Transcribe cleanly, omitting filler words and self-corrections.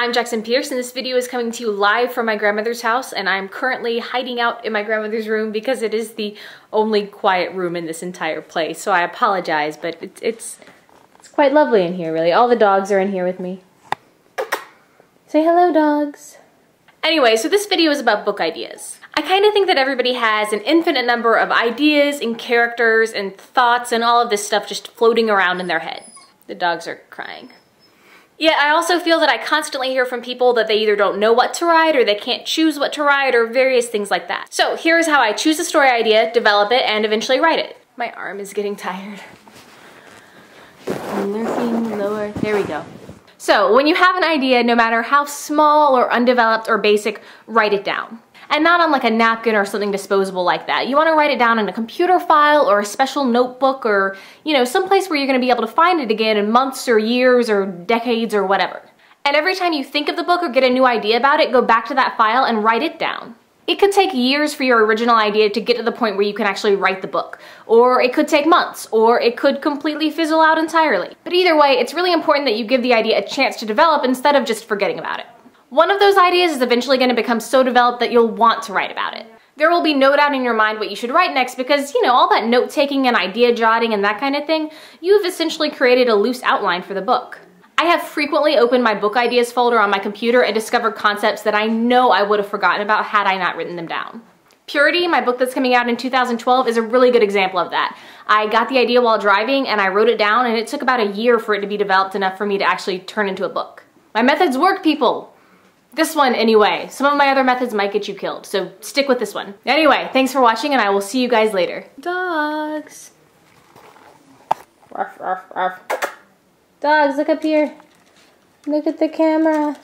I'm Jackson Pearce, and this video is coming to you live from my grandmother's house, and I'm currently hiding out in my grandmother's room because it is the only quiet room in this entire place, so I apologize, but it's quite lovely in here, really. All the dogs are in here with me. Say hello, dogs. Anyway, so this video is about book ideas. I kind of think that everybody has an infinite number of ideas and characters and thoughts and all of this stuff just floating around in their head. The dogs are crying. Yet I also feel that I constantly hear from people that they either don't know what to write or they can't choose what to write or various things like that. So here's how I choose a story idea, develop it, and eventually write it. My arm is getting tired. Lurking lower, there we go. So when you have an idea, no matter how small or undeveloped or basic, write it down. And not on like a napkin or something disposable like that. You want to write it down in a computer file or a special notebook or, you know, someplace where you're going to be able to find it again in months or years or decades or whatever. And every time you think of the book or get a new idea about it, go back to that file and write it down. It could take years for your original idea to get to the point where you can actually write the book. Or it could take months, or it could completely fizzle out entirely. But either way, it's really important that you give the idea a chance to develop instead of just forgetting about it. One of those ideas is eventually going to become so developed that you'll want to write about it. There will be no doubt in your mind what you should write next because, you know, all that note-taking and idea jotting and that kind of thing, you've essentially created a loose outline for the book. I have frequently opened my book ideas folder on my computer and discovered concepts that I know I would have forgotten about had I not written them down. Purity, my book that's coming out in 2012, is a really good example of that. I got the idea while driving and I wrote it down, and it took about a year for it to be developed enough for me to actually turn into a book. My methods work, people! This one, anyway. Some of my other methods might get you killed, so stick with this one. Anyway, thanks for watching, and I will see you guys later. Dogs! Ruff, ruff, ruff. Dogs, look up here. Look at the camera.